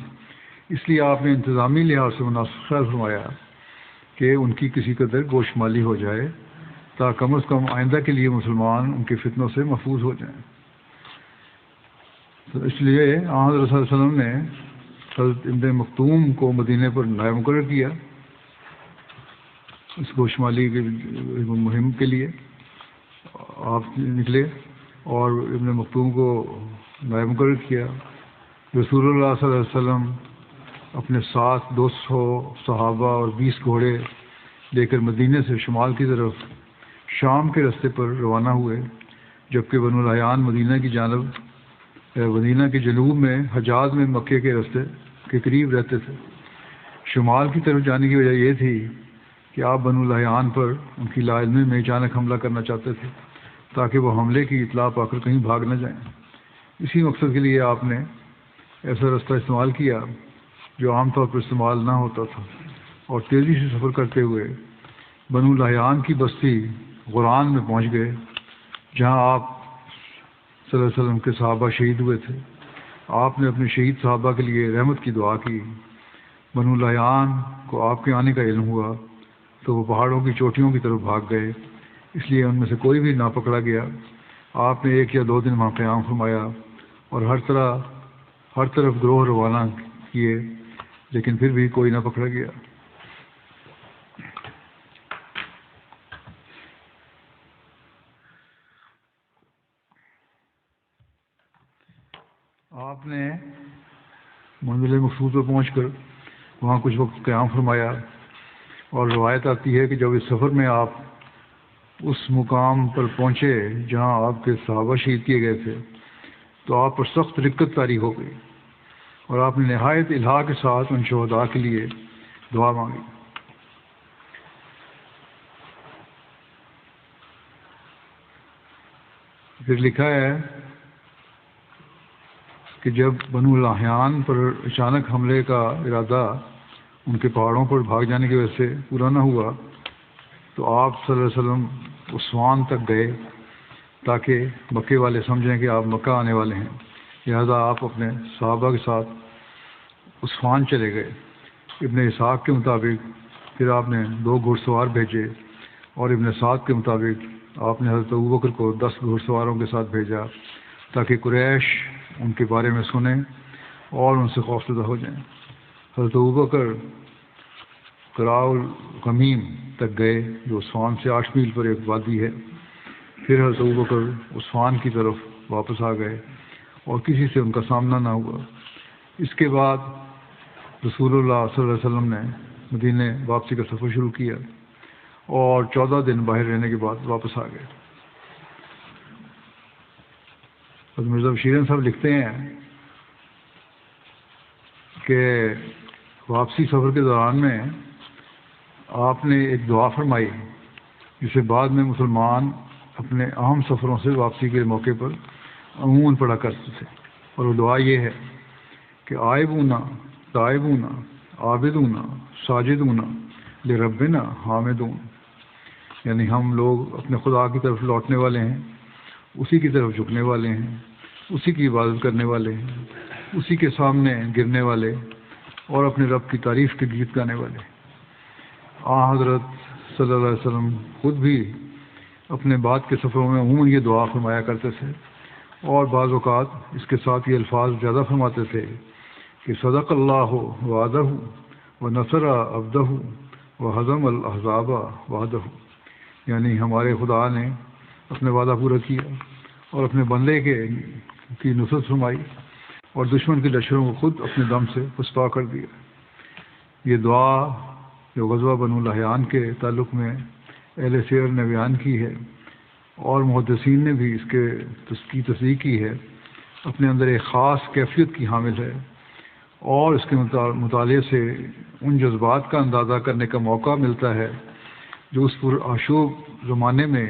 اس لیے آپ نے انتظامی لحاظ سے مناسب خیال فرمایا کہ ان کی کسی قدر گوشمالی ہو جائے تاکہ کم از کم آئندہ کے لیے مسلمان ان کے فتنوں سے محفوظ ہو جائیں۔ تو اس لیے حضرت صلی اللہ علیہ وسلم نے حضرت ابن مکتوم کو مدینے پر نائب مقرر کیا اس گوشمالی کی مہم کے لیے۔ آپ نکلے اور ابن مکتوم کو نائب مقرر کیا۔ رسول اللہ صلی اللہ علیہ وسلم اپنے ساتھ 200 صحابہ اور 20 گھوڑے لے کر مدینے سے شمال کی طرف شام کے راستے پر روانہ ہوئے، جبکہ بنو لحیان مدینہ کے جنوب میں حجاز میں مکے کے راستے کے قریب رہتے تھے۔ شمال کی طرف جانے کی وجہ یہ تھی کہ آپ بنو لحیان پر ان کی لاعلمی میں اچانک حملہ کرنا چاہتے تھے تاکہ وہ حملے کی اطلاع پا کر کہیں بھاگ نہ جائیں۔ اسی مقصد کے لیے آپ نے ایسا راستہ استعمال کیا جو عام طور پر استعمال نہ ہوتا تھا، اور تیزی سے سفر کرتے ہوئے بنو لحیان کی بستی غران میں پہنچ گئے، جہاں آپ صلی اللہ علیہ وسلم کے صحابہ شہید ہوئے تھے۔ آپ نے اپنے شہید صحابہ کے لیے رحمت کی دعا کی۔ بنو لحیان کو آپ کے آنے کا علم ہوا تو وہ پہاڑوں کی چوٹیوں کی طرف بھاگ گئے، اس لیے ان میں سے کوئی بھی نہ پکڑا گیا۔ آپ نے 1 یا 2 دن وہاں قیام فرمایا اور ہر طرف گروہ روانہ کیے، لیکن پھر بھی کوئی نہ پکڑا گیا۔ آپ نے منزل مقصود پر پہنچ کر وہاں کچھ وقت قیام فرمایا، اور روایت آتی ہے کہ جب اس سفر میں آپ اس مقام پر پہنچے جہاں آپ کے صحابہ شہید کیے گئے تھے تو آپ پر سخت رقت طاری ہو گئی، اور آپ نے نہایت الہا کے ساتھ ان شہداء کے لیے دعا مانگی۔ پھر لکھا ہے کہ جب بنو لحیان پر اچانک حملے کا ارادہ ان کے پہاڑوں پر بھاگ جانے کی وجہ سے پورا نہ ہوا تو آپ صلی اللہ علیہ وسلم عثمان تک گئے تاکہ مکے والے سمجھیں کہ آپ مکہ آنے والے ہیں، لہذا آپ اپنے صحابہ کے ساتھ عثمان چلے گئے۔ ابن اسحاق کے مطابق پھر آپ نے 2 گھوڑ سوار بھیجے، اور ابن سعد کے مطابق آپ نے حضرت ابوبکر کو 10 گھوڑ سواروں کے ساتھ بھیجا تاکہ قریش ان کے بارے میں سنیں اور ان سے خوفزدہ ہو جائیں۔ حضرت ابوبکر قراء الغمیم تک گئے جو عثمان سے 8 میل پر ایک وادی ہے۔ پھر حضرت ابوبکر عثمان کی طرف واپس آ گئے اور کسی سے ان کا سامنا نہ ہوا۔ اس کے بعد رسول اللہ صلی اللہ علیہ وسلم نے مدینے واپسی کا سفر شروع کیا اور 14 دن باہر رہنے کے بعد واپس آ گئے۔ حضرت مرزا بشیر صاحب لکھتے ہیں کہ واپسی سفر کے دوران میں آپ نے ایک دعا فرمائی جسے بعد میں مسلمان اپنے اہم سفروں سے واپسی کے موقع پر عموماً پڑھا کرتے تھے، اور وہ دعا یہ ہے کہ آئبونا تائبونا عابدونا ساجدونا لربنا حامدون، یعنی ہم لوگ اپنے خدا کی طرف لوٹنے والے ہیں، اسی کی طرف جھکنے والے ہیں، اسی کی عبادت کرنے والے ہیں، اسی کے سامنے گرنے والے اور اپنے رب کی تعریف کے گیت گانے والے۔ حضرت صلی اللہ علیہ وسلم خود بھی اپنے بعد کے سفروں میں عموماً یہ دعا فرمایا کرتے تھے، اور بعض اوقات اس کے ساتھ یہ الفاظ زیادہ فرماتے تھے کہ صدق اللہ وعدہ و نصر عبدہ و حزم الاحزاب وحدہ، یعنی ہمارے خدا نے اپنے وعدہ پورا کیا اور اپنے بندے کی نصرت فرمائی اور دشمن کے لشکروں کو خود اپنے دم سے پسپا کر دیا۔ یہ دعا جو غزوہ بنو لحیان کے تعلق میں اہل سیر نے بیان کی ہے اور محدثین نے بھی اس کی تصدیق کی ہے، اپنے اندر ایک خاص کیفیت کی حامل ہے، اور اس کے مطالعے سے ان جذبات کا اندازہ کرنے کا موقع ملتا ہے جو اس پرآشوب زمانے میں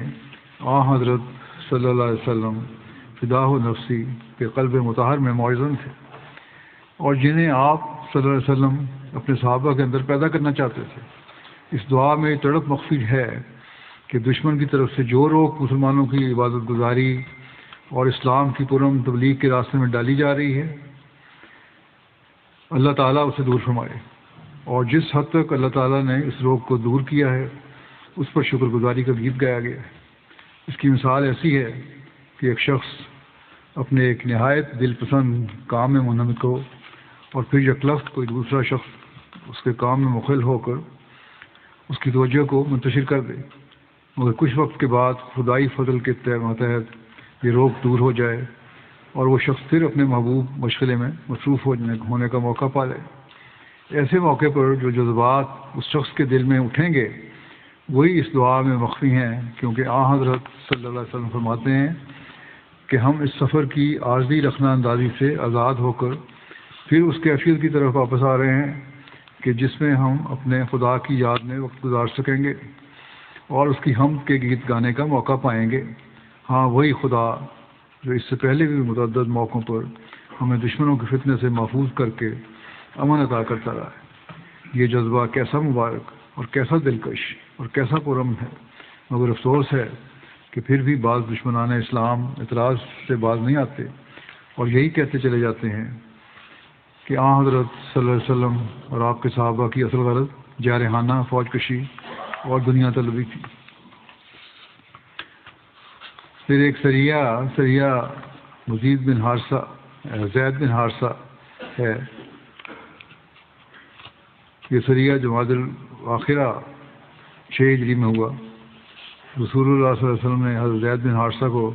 حضرت صلی اللہ علیہ وسلم فداء نفسی کے قلب مطہر میں معزن تھے، اور جنہیں آپ صلی اللہ علیہ وسلم اپنے صحابہ کے اندر پیدا کرنا چاہتے تھے۔ اس دعا میں تڑپ مخفی ہے کہ دشمن کی طرف سے جو روک مسلمانوں کی عبادت گزاری اور اسلام کی پرامن تبلیغ کے راستے میں ڈالی جا رہی ہے، اللہ تعالیٰ اسے دور فرمائے، اور جس حد تک اللہ تعالیٰ نے اس روک کو دور کیا ہے اس پر شکر گزاری کا گیت گایا گیا ہے۔ اس کی مثال ایسی ہے کہ ایک شخص اپنے ایک نہایت دل پسند کام میں منہمک ہو، اور پھر یکلخت کوئی دوسرا شخص اس کے کام میں مخل ہو کر اس کی توجہ کو منتشر کر دے، مگر کچھ وقت کے بعد خدائی فضل کے ماتحت یہ روک دور ہو جائے اور وہ شخص پھر اپنے محبوب مشغلے میں مصروف ہونے کا موقع پا لے۔ ایسے موقع پر جو جذبات اس شخص کے دل میں اٹھیں گے وہی اس دعا میں مخفی ہیں، کیونکہ حضرت صلی اللہ علیہ وسلم فرماتے ہیں کہ ہم اس سفر کی عارضی رخنہ اندازی سے آزاد ہو کر پھر اس کیفیت کی طرف واپس آ رہے ہیں کہ جس میں ہم اپنے خدا کی یاد میں وقت گزار سکیں گے اور اس کی حمد کے گیت گانے کا موقع پائیں گے۔ ہاں، وہی خدا جو اس سے پہلے بھی متعدد موقعوں پر ہمیں دشمنوں کے فتنے سے محفوظ کر کے امن عطا کرتا رہا ہے۔ یہ جذبہ کیسا مبارک اور کیسا دلکش اور کیسا پرامن ہے، مگر افسوس ہے کہ پھر بھی بعض دشمنان اسلام اعتراض سے باز نہیں آتے اور یہی کہتے چلے جاتے ہیں کہ حضرت صلی اللہ علیہ وسلم اور آپ کے صحابہ کی اصل غرض جارحانہ فوج کشی اور دنیا طلبی تھی۔ پھر ایک سریہ زید بن حارثہ ہے۔ یہ سریہ جمادی الاخرہ 6 ہجری میں ہوا۔ رسول اللہ صلی اللہ علیہ وسلم نے حضرت زید بن حارثہ کو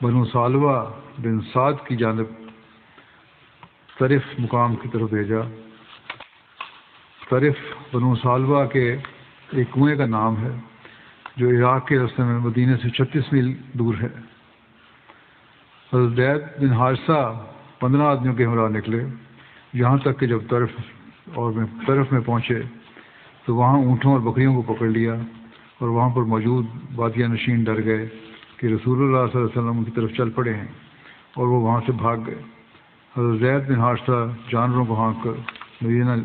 بنو سالبہ بن سعد کی جانب طرف مقام کی طرف بھیجا۔ طرف بنو سالبہ کے ایک کنویں کا نام ہے جو عراق کے راستے میں مدینے سے 36 میل دور ہے۔ حضرت زید بن حارثہ 15 آدمیوں کے ہمراہ نکلے، یہاں تک کہ جب طرف میں پہنچے تو وہاں اونٹوں اور بکریوں کو پکڑ لیا، اور وہاں پر موجود بادیہ نشین ڈر گئے کہ رسول اللہ صلی اللہ علیہ وسلم کی طرف چل پڑے ہیں، اور وہ وہاں سے بھاگ گئے۔ حضرت زید بن حارثہ جانوروں کو ہانک کر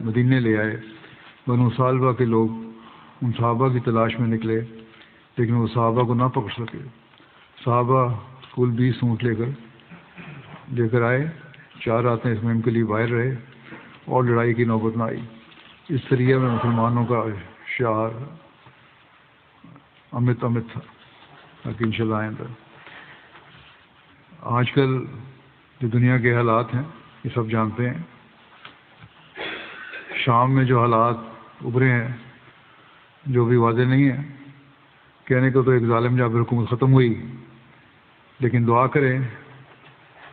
مدینے لے آئے۔ بنو سالبہ کے لوگ ان صحابہ کی تلاش میں نکلے، لیکن وہ صحابہ کو نہ پکڑ سکے۔ صحابہ کل 20 اونٹ لے کر آئے، 4 راتیں اس مہم کے لیے باہر رہے اور لڑائی کی نوبت نہ آئی۔ اس سریہ میں مسلمانوں کا شعار امت تھا، تاکہ انشاءاللہ آئندہ۔ آج کل جو دنیا کے حالات ہیں یہ سب جانتے ہیں۔ شام میں جو حالات ابھرے ہیں جو بھی واضح نہیں ہیں، کہنے کو تو ایک ظالم جابر حکومت ختم ہوئی، لیکن دعا کریں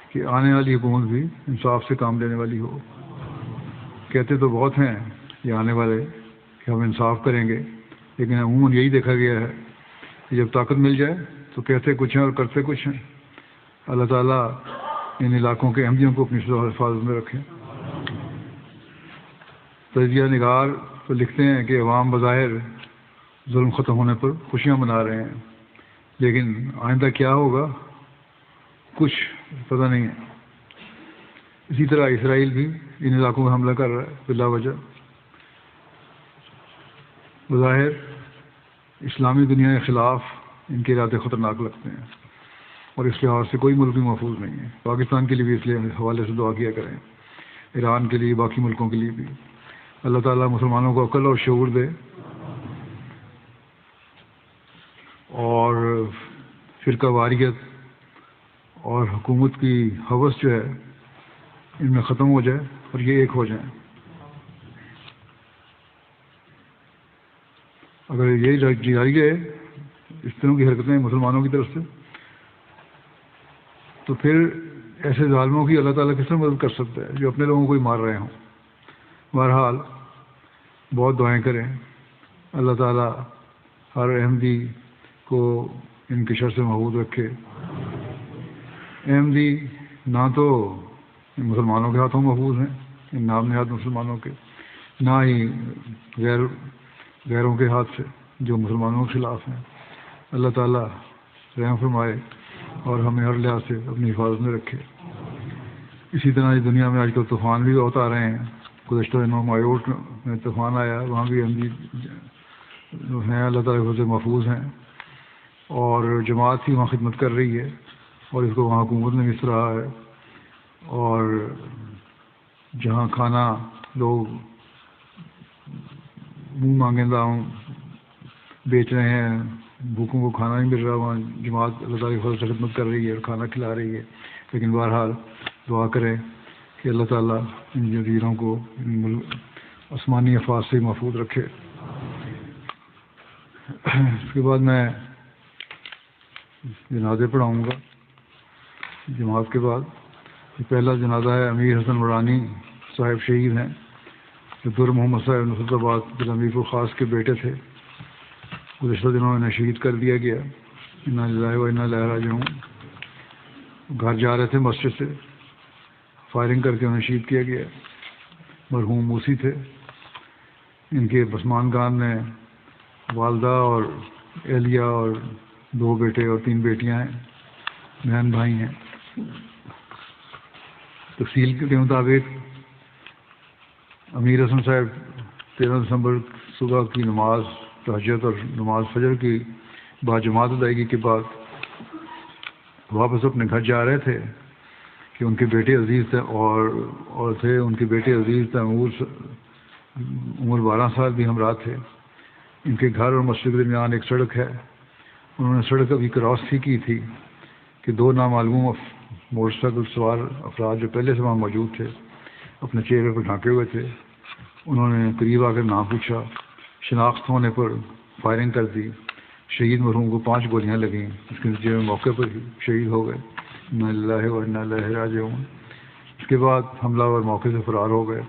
کہ آنے والی حکومت بھی انصاف سے کام لینے والی ہو۔ کہتے تو بہت ہیں یہ آنے والے کہ ہم انصاف کریں گے، لیکن عموماً یہی دیکھا گیا ہے کہ جب طاقت مل جائے تو کہتے کچھ ہیں اور کرتے کچھ ہیں۔ اللہ تعالیٰ ان علاقوں کے احمدیوں کو اپنی حفاظت میں رکھیں۔ تجزیہ نگار تو لکھتے ہیں کہ عوام بظاہر ظلم ختم ہونے پر خوشیاں منا رہے ہیں، لیکن آئندہ کیا ہوگا کچھ پتہ نہیں ہے۔ اسی طرح اسرائیل بھی ان علاقوں میں حملہ کر رہا ہے بلا وجہ۔ بظاہر اسلامی دنیا کے خلاف ان کے ارادے خطرناک لگتے ہیں، اور اس لحاظ سے کوئی ملک بھی محفوظ نہیں ہے۔ پاکستان کے لیے بھی اس لیے حوالے سے دعا کیا کریں، ایران کے لیے، باقی ملکوں کے لیے بھی۔ اللہ تعالیٰ مسلمانوں کو عقل اور شعور دے، اور فرقہ واریت اور حکومت کی ہوس جو ہے ان میں ختم ہو جائے اور یہ ایک ہو جائیں۔ اگر یہ جاری ہے اس طرح کی حرکتیں مسلمانوں کی طرف سے، تو پھر ایسے ظالموں کی اللہ تعالیٰ کس طرح مدد کر سکتا ہے جو اپنے لوگوں کو ہی مار رہے ہوں۔ بہرحال بہت دعائیں کریں، اللہ تعالیٰ ہر احمدی کو ان کے شر سے محفوظ رکھے۔ احمدی نہ تو مسلمانوں کے ہاتھوں محفوظ ہیں، ان نام نہاد مسلمانوں کے، نہ ہی غیروں کے ہاتھ سے جو مسلمانوں کے خلاف ہیں۔ اللہ تعالیٰ رحم فرمائے اور ہمیں ہر لحاظ سے اپنی حفاظت میں رکھے۔ اسی طرح اس دنیا میں آج کل طوفان بھی بہت آ رہے ہیں۔ گزشتہ دنوں مایوٹ میں طوفان آیا، وہاں بھی احمدی ہیں اللہ تعالیٰ سے محفوظ ہیں، اور جماعت ہی وہاں خدمت کر رہی ہے، اور اس کو وہاں حکومت نے مس رہا ہے، اور جہاں کھانا لوگ منہ مانگے داؤں بیچ رہے ہیں، بھوکوں کو کھانا نہیں مل رہا، وہاں جماعت اللہ تعالیٰ کی فضل سے خدمت کر رہی ہے اور کھانا کھلا رہی ہے۔ لیکن بہرحال دعا کریں کہ اللہ تعالیٰ ان جزیروں کو آسمانی افواج سے محفوظ رکھے۔ اس کے بعد میں جنازے پڑھاؤں گا جماعت کے بعد۔ پہلا جنازہ ہے امیر حسن ورانی صاحب، شہید ہیں، جو در محمد صاحب نصرت آباد ضلع میر پور خاص کے بیٹے تھے۔ گزشتہ دنوں انہیں شہید کر دیا گیا، انا للہ و انا الیہ راجعون۔ گھر جا رہے تھے مسجد سے، فائرنگ کر کے انہیں شہید کیا گیا۔ مرحوم موسی تھے، ان کے پسماندگان میں والدہ اور اہلیہ اور 2 بیٹے اور 3 بیٹیاں ہیں، بہن بھائی ہیں۔ تفصیل کے مطابق امیر حسن صاحب 13 دسمبر صبح کی نماز تہجد اور نماز فجر کی باجماعت ادائیگی کے بعد واپس اپنے گھر جا رہے تھے کہ ان کے بیٹے عزیز تھے اور ان کے بیٹے عزیز تیمور عمر 12 سال بھی ہمراہ تھے۔ ان کے گھر اور مسجد کے درمیان ایک سڑک ہے، انہوں نے سڑک ابھی کراس ہی کی تھی کہ 2 نامعلوم موٹر سائیکل سوار افراد جو پہلے سے وہاں موجود تھے، اپنے چہرے پر ڈھانکے ہوئے تھے، انہوں نے قریب آ کر نام پوچھا، شناخت ہونے پر فائرنگ کر دی۔ شہید مرحوم کو 5 گولیاں لگیں، اس کے نتیجے میں موقع پر ہی شہید ہو گئے۔ انا للہ و انا الیہ راجعون۔ اس کے بعد حملہ اور موقع سے فرار ہو گئے۔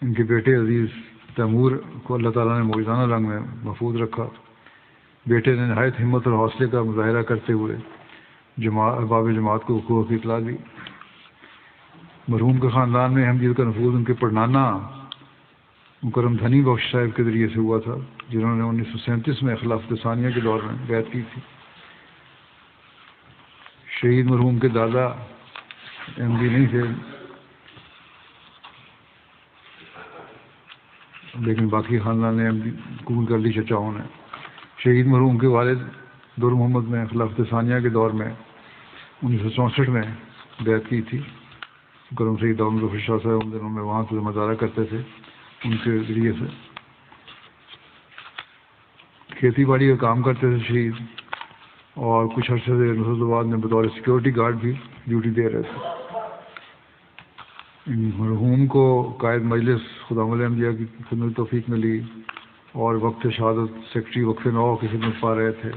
ان کے بیٹے عزیز تیمور کو اللہ تعالیٰ نے معجزانہ رنگ میں محفوظ رکھا۔ بیٹے نے نہایت ہمت اور حوصلے کا مظاہرہ کرتے ہوئے باب جماعت کو حقوق کی اطلاع دی۔ مرحوم کے خاندان میں احمدیت کا نفوذ ان کے پڑنانا مکرم دھنی بخش صاحب کے ذریعے سے ہوا تھا، جنہوں نے 1937 میں خلافت ثانیہ کے دور میں بیعت کی تھی۔ شہید مرحوم کے دادا احمدی نہیں تھے، لیکن باقی خاندان نے احمدی قبول کر لی چچاؤں نے۔ شہید مرحوم کے والد در محمد میں خلافت ثانیہ کے دور میں 1964 میں بیعت کی تھی۔ کرم سید داؤد ظفر شاہ صاحب ان دنوں میں وہاں سے مظاہرہ کرتے تھے، ان کے ذریعے سے کھیتی باڑی کا کام کرتے تھے شہید، اور کچھ عرصے سے نصرت آباد میں بطور سیکورٹی گارڈ بھی ڈیوٹی دے رہے تھے۔ مرحوم کو قائد مجلس خدام الاحمدیہ کی خدمت توفیق ملی، اور وقت شہادت سیکرٹری وقف 9 کی خدمت پا رہے تھے۔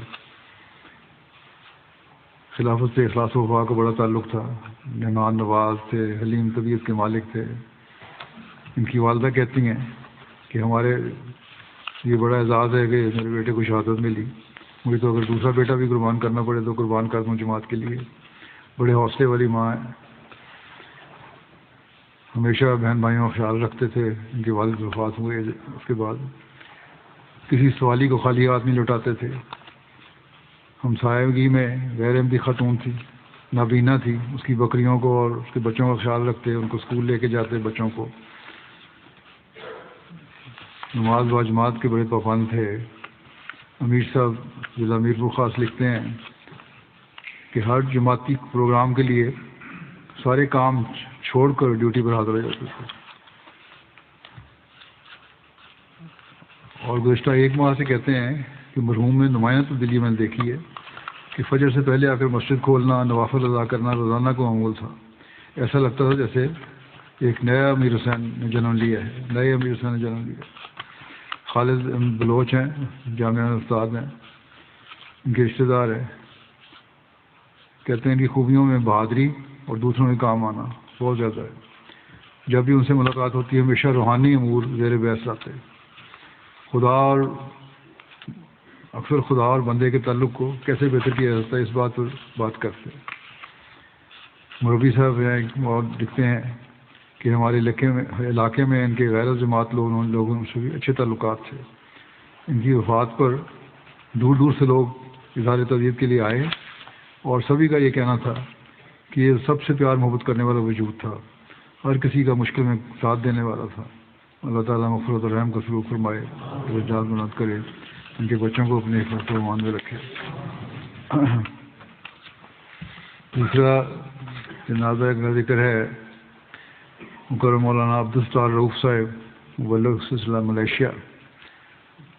خلافت سے اخلاص و وفا کا بڑا تعلق تھا، مہمان نواز تھے، حلیم طبیعت کے مالک تھے۔ ان کی والدہ کہتی ہیں کہ ہمارے یہ بڑا اعزاز ہے کہ میرے بیٹے کو شہادت ملی، مجھے تو اگر دوسرا بیٹا بھی قربان کرنا پڑے تو قربان کر دوں جماعت کے لیے۔ بڑے حوصلے والی ماں ہیں۔ ہمیشہ بہن بھائیوں کا خیال رکھتے تھے. ان کے والد وفات ہوئے اس کے بعد کسی سوالی کو خالی ہاتھ نہیں لوٹاتے تھے. ہمسایگی میں غیر احمدی خاتون تھی، نابینا تھی، اس کی بکریوں کو اور اس کے بچوں کا خیال رکھتے، ان کو اسکول لے کے جاتے بچوں کو. نماز و جماعت کے بڑے پابند تھے. امیر صاحب ضلع میرپور خاص لکھتے ہیں کہ ہر جماعتی پروگرام کے لیے سارے کام چھوڑ کر ڈیوٹی پر حاضر ہو جاتے تھے. اور گزشتہ ایک ماہ سے کہتے ہیں کہ مرحوم میں نمایاں تبدیلی میں نے دیکھی ہے کہ فجر سے پہلے آ کر مسجد کھولنا، نوافل ادا کرنا روزانہ کو معمول تھا. ایسا لگتا تھا جیسے ایک نیا امیر حسین نے جنم لیا ہے، نئے امیر حسین نے جنم لیا. خالد بلوچ ہیں، جامعہ استاد ہیں، ان کے رشتہ دار ہیں. کہتے ہیں کہ خوبیوں میں بہادری اور دوسروں کے کام آنا بہت زیادہ ہے. جب بھی ان سے ملاقات ہوتی ہے ہمیشہ روحانی امور زیر بحث لاتے. اکثر خدا اور بندے کے تعلق کو کیسے بہتر کیا جاتا ہے اس بات پر بات کرتے ہیں. مربی صاحب ہیں اور لکھتے ہیں کہ ہمارے علاقے میں ان کے غیر جماعت لوگوں سے بھی اچھے تعلقات تھے. ان کی وفات پر دور دور سے لوگ اظہار تعزیت کے لیے آئے اور سبھی کا یہ کہنا تھا کہ یہ سب سے پیار محبت کرنے والا وجود تھا، ہر کسی کا مشکل میں ساتھ دینے والا تھا. اللہ تعالیٰ مغفرت و رحم کا سلوک فرمائے، درجات بلند کرے، ان کے بچوں کو اپنے حفظ و امان میں رکھے. دوسرا جنازہ کا ذکر ہے مکرم مولانا عبدالستار رؤف صاحب مبلغ سلسلہ ملیشیا.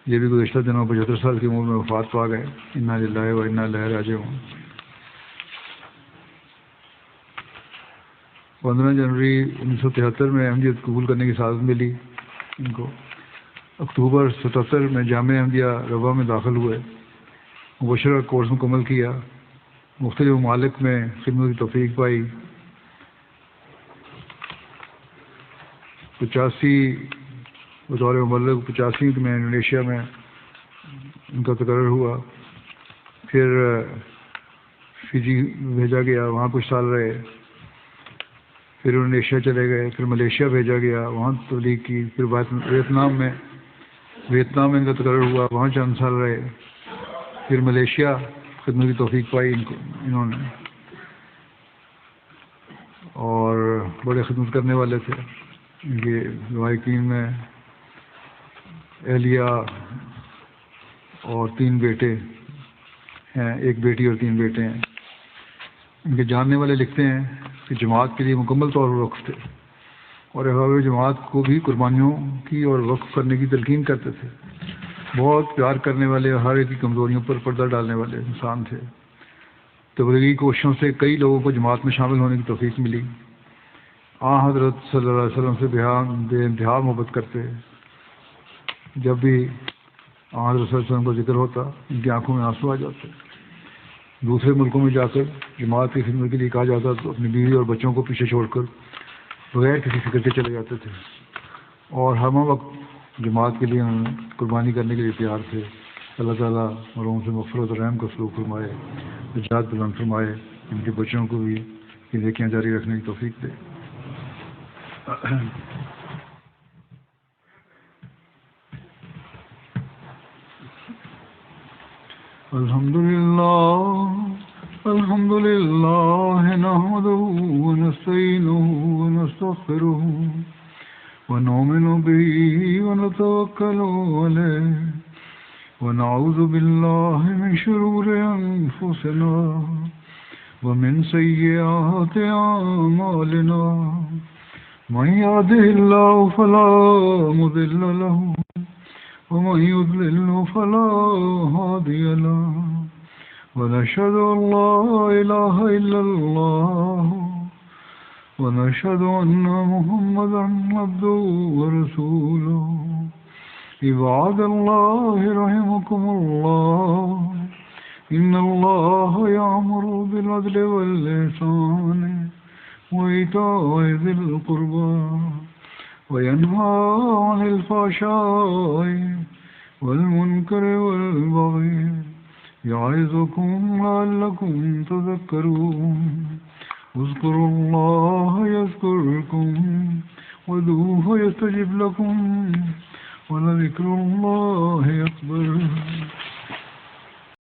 یہ بھی گزشتہ دنوں 75 سال کی عمر میں وفات پا گئے. انا للہ و انا الیہ راجعون. 15 جنوری 1973 میں احمدیت قبول کرنے کی سعادت ملی ان کو. اکتوبر 77 میں جامعہ احمدیہ ربا میں داخل ہوئے، مبشرہ کورس مکمل کیا، مختلف ممالک میں خدمت کی توفیق پائی. 85 بطور مبلغ 85 میں انڈونیشیا میں ان کا تقرر ہوا. پھر فجی بھیجا گیا، وہاں کچھ سال رہے. پھر انڈونیشیا چلے گئے، پھر ملیشیا بھیجا گیا، وہاں تبلیغ کی. پھر ویتنام میں ان کا تقرر ہوا، وہاں چند سال رہے. پھر ملیشیا خدمت کی توفیق پائی انہوں نے، اور بڑے خدمت کرنے والے تھے. ان کے لوائقین میں اہلیہ اور 3 بیٹے ہیں، 1 بیٹی اور 3 بیٹے ہیں. ان کے جاننے والے لکھتے ہیں کہ جماعت کے لیے مکمل طور پر وقف تھے اور احباب جماعت کو بھی قربانیوں کی اور وقف کرنے کی تلقین کرتے تھے. بہت پیار کرنے والے اور ہر ایک کی کمزوریوں پر پردہ ڈالنے والے انسان تھے. تبلیغی کوششوں سے کئی لوگوں کو جماعت میں شامل ہونے کی توفیق ملی. حضرت صلی اللہ علیہ وسلم سے بے انتہا محبت کرتے. جب بھی حضرت صلی اللہ علیہ وسلم کا ذکر ہوتا ان کی آنکھوں میں آنسو آ جاتے. دوسرے ملکوں میں جا کر جماعت کی خدمت کے لیے کہا جاتا تو اپنی بیوی اور بچوں کو پیچھے چھوڑ کر بغیر کسی فکر کے چلے جاتے تھے، اور ہر وقت جماعت کے لیے انہوں نے قربانی کرنے کے لیے تیار تھے. اللہ تعالیٰ مرحوم سے مغفرت و رحم کا سلوک فرمائے، درجات بلند فرمائے، ان کے بچوں کو بھی یہ نیکیاں جاری رکھنے کی توفیق دے. الحمد للہ نحمده ونستعینه ونستغفره ونؤمن به ونتوکل علیہ ونعوذ باللہ من شرور انفسنا ومن سیئات اعمالنا من يهده الله فلا مضل له ومن يضلل فلا هادي له ونشهد أن لا إله إلا الله ونشهد أن محمدا عبده ورسوله. عباد الله رحمكم الله إن الله يأمر بالعدل والإحسان وإيتاء ذي القربى وينهى عن الفحشاء والمنكر والبغي يعظكم لعلكم تذكرون. اذكروا الله يذكركم وادعوه يستجب لكم ولذكر الله أكبر